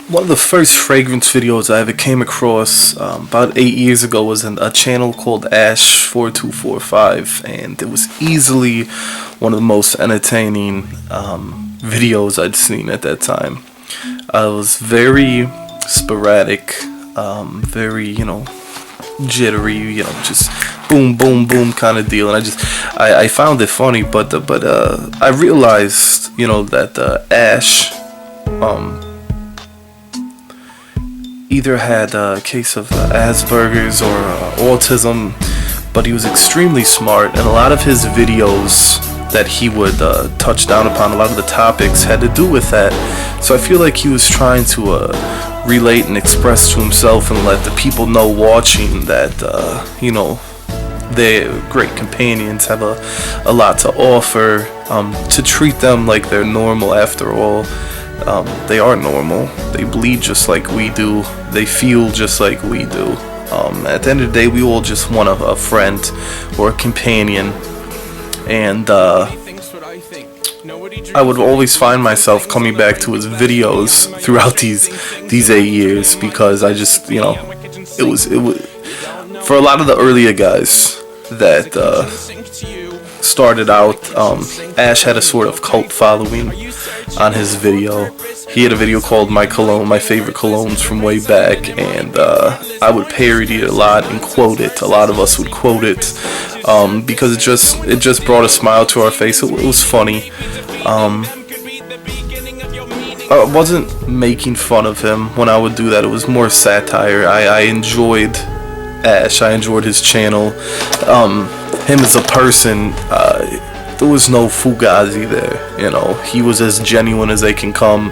One of the first fragrance videos I ever came across about 8 years ago was in a channel called Ash4245, and it was easily one of the most entertaining videos I'd seen at that time. It was very sporadic, very, jittery, just boom, boom, boom kind of deal, and I found it funny, but I realized, that Ash, either had a case of Asperger's or autism, but he was extremely smart, and a lot of his videos that he would touch down upon, a lot of the topics had to do with that. So I feel like he was trying to relate and express to himself and let the people know watching that, they're great companions, have a lot to offer, to treat them like they're normal after all. They are normal. They bleed just like we do. They feel just like we do. At the end of the day, we all just want a friend or a companion. And I would always find myself coming back to his videos throughout these 8 years, because I just, it was for a lot of the earlier guys that started out, Ash had a sort of cult following on his video. He had a video called My Favorite Colognes from way back, and I would parody it a lot and quote it. A lot of us would quote it, because it just brought a smile to our face. It was funny. I wasn't making fun of him when I would do that. It was more satire. I enjoyed Ash. I enjoyed his channel. Him as a person, there was no fugazi there. He was as genuine as they can come,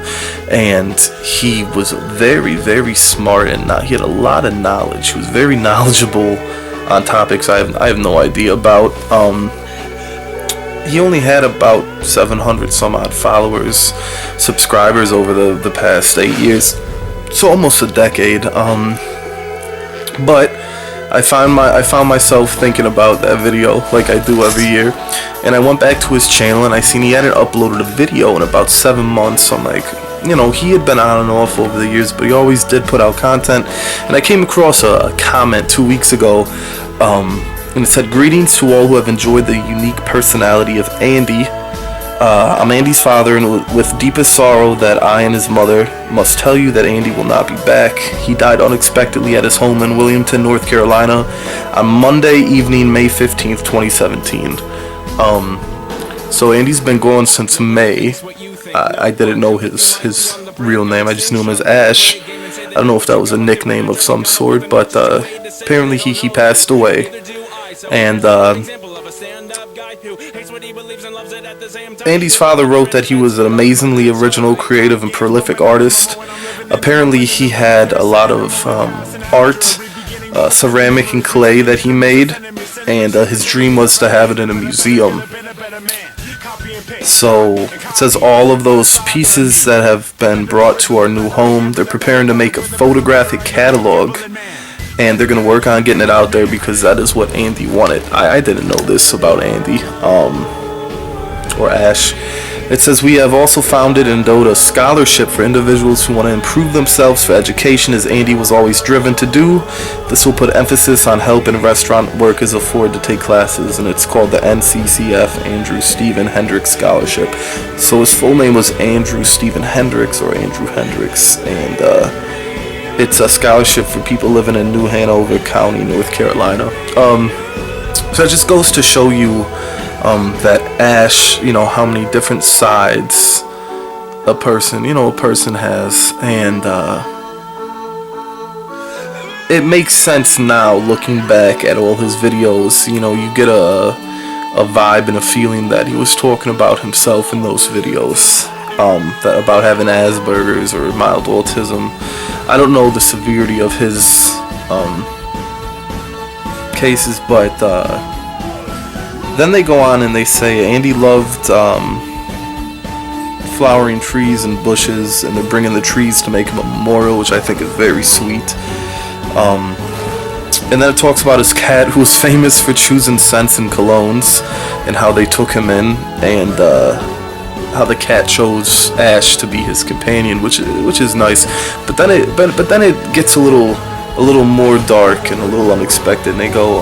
and he was very, very smart, and he had a lot of knowledge. He was very knowledgeable on topics I have no idea about. He only had about 700 some odd subscribers over the past 8 years, so almost a decade. But I found myself thinking about that video like I do every year, and I went back to his channel and I seen he hadn't uploaded a video in about 7 months. I'm like, he had been on and off over the years, but he always did put out content. And I came across a comment 2 weeks ago, and it said, "Greetings to all who have enjoyed the unique personality of Andy. I'm Andy's father, and with deepest sorrow that I and his mother must tell you that Andy will not be back. He died unexpectedly at his home in Williamton, North Carolina on Monday evening, May 15th, 2017. So Andy's been gone since May. I didn't know his real name. I just knew him as Ash. I don't know if that was a nickname of some sort, but apparently he passed away. And Andy's father wrote that he was an amazingly original, creative, and prolific artist. Apparently he had a lot of art, ceramic and clay that he made, and his dream was to have it in a museum. So it says all of those pieces that have been brought to our new home, they're preparing to make a photographic catalog, and they're going to work on getting it out there because that is what Andy wanted. I didn't know this about Andy, or Ash. It says, we have also founded and endowed a scholarship for individuals who want to improve themselves for education, as Andy was always driven to do. This will put emphasis on helping restaurant workers afford to take classes, and it's called the NCCF Andrew Stephen Hendrix Scholarship. So his full name was Andrew Stephen Hendrix, or Andrew Hendrix, and it's a scholarship for people living in New Hanover County, North Carolina. So it just goes to show you that Ash, how many different sides a person has, and it makes sense now looking back at all his videos. You get a vibe and a feeling that he was talking about himself in those videos, that about having Asperger's or mild autism. I don't know the severity of his cases, but then they go on and they say Andy loved flowering trees and bushes, and they're bringing the trees to make him a memorial, which I think is very sweet. And then it talks about his cat, who was famous for choosing scents and colognes, and how they took him in, and how the cat chose Ash to be his companion, which is nice. But then it gets a little more dark and a little unexpected. And they go,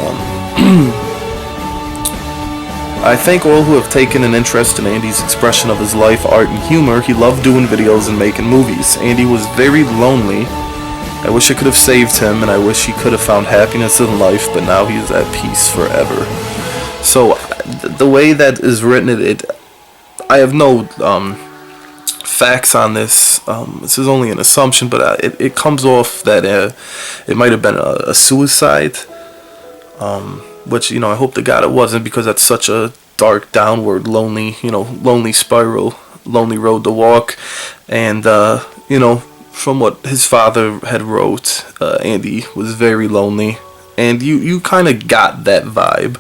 I thank all who have taken an interest in Andy's expression of his life, art, and humor. He loved doing videos and making movies. Andy was very lonely. I wish I could have saved him, and I wish he could have found happiness in life, but now he is at peace forever. So, the way that is written, I have no facts on this. This is only an assumption, but it comes off that it might have been a suicide, which, I hope to God it wasn't, because that's such a dark, downward, lonely spiral, lonely road to walk. And, from what his father had wrote, Andy was very lonely, and you kind of got that vibe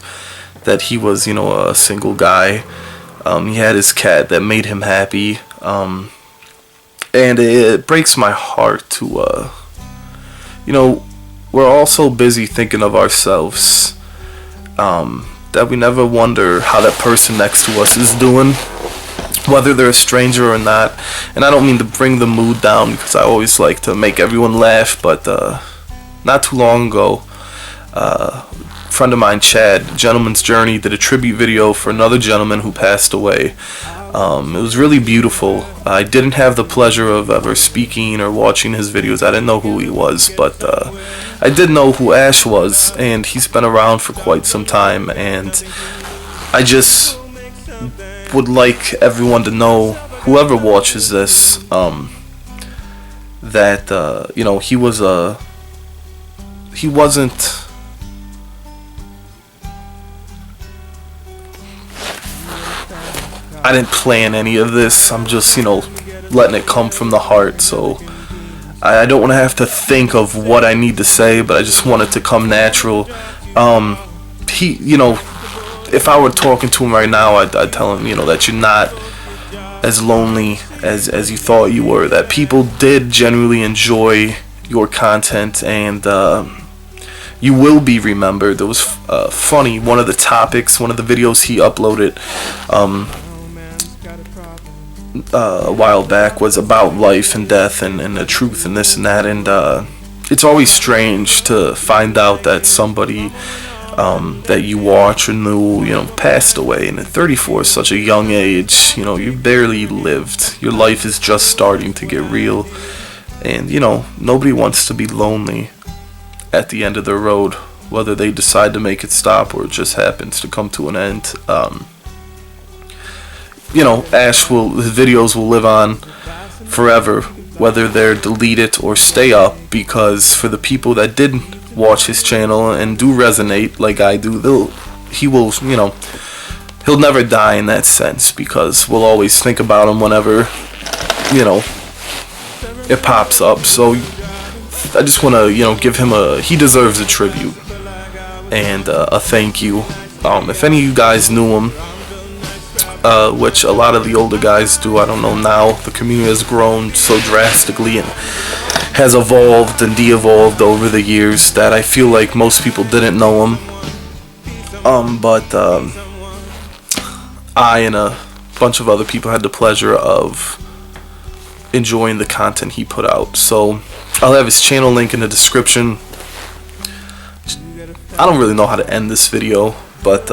that he was, a single guy. He had his cat that made him happy, and it breaks my heart to, we're all so busy thinking of ourselves, that we never wonder how that person next to us is doing, whether they're a stranger or not. And I don't mean to bring the mood down, because I always like to make everyone laugh, but not too long ago, a friend of mine, Chad, Gentleman's Journey, did a tribute video for another gentleman who passed away. It was really beautiful. I didn't have the pleasure of ever speaking or watching his videos. I didn't know who he was, but I did know who Ash was, and he's been around for quite some time, and I just would like everyone to know, whoever watches this, that he wasn't, I didn't plan any of this. I'm just, letting it come from the heart. So I don't want to have to think of what I need to say, but I just want it to come natural. If I were talking to him right now, I'd tell him, that you're not as lonely as you thought you were, that people did genuinely enjoy your content, and you will be remembered. It was funny, one of the videos he uploaded a while back was about life and death and the truth and this and that, and it's always strange to find out that somebody that you watch or knew, passed away. And at 34 is such a young age. You barely lived. Your life is just starting to get real. And, nobody wants to be lonely at the end of their road, whether they decide to make it stop or it just happens to come to an end. Ash his videos will live on forever, whether they're deleted or stay up, because for the people that didn't watch his channel and do resonate like I do, he'll never die in that sense, because we'll always think about him whenever, it pops up. So I just want to, give him he deserves a tribute and a thank you. If any of you guys knew him, which a lot of the older guys do, I don't know now, the community has grown so drastically and has evolved and de-evolved over the years that I feel like most people didn't know him. But I and a bunch of other people had the pleasure of enjoying the content he put out. So I'll have his channel link in the description. I don't really know how to end this video, but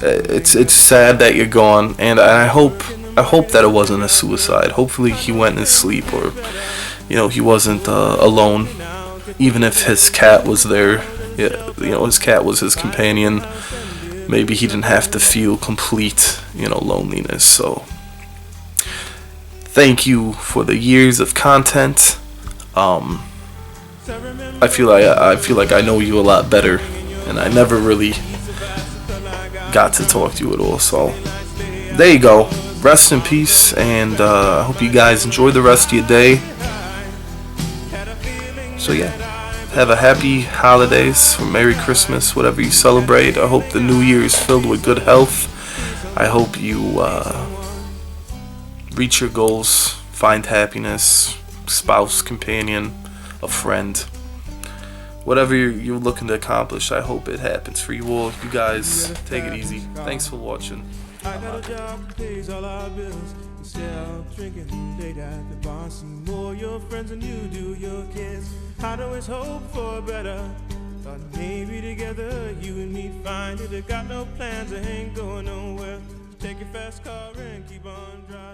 it's sad that you're gone, and I hope that it wasn't a suicide. Hopefully he went in his sleep, or he wasn't alone, even if his cat was there. His cat was his companion. Maybe he didn't have to feel complete loneliness. So thank you for the years of content. I feel like I know you a lot better, and I never really got to talk to you at all. So there you go. Rest in peace, and I hope you guys enjoy the rest of your day. So yeah, have a happy holidays, or Merry Christmas, whatever you celebrate. I hope the new year is filled with good health. I hope you reach your goals, find happiness, spouse, companion, a friend, whatever you're looking to accomplish. I hope it happens for you all. You guys take it easy. Thanks for watching. I got a job that pays all our bills. Instead of drinking late at the bar, see more your friends than you do your kids. I'd always hope for better. Thought maybe together you and me find it. I got no plans, I ain't going nowhere. So take your fast car and keep on driving.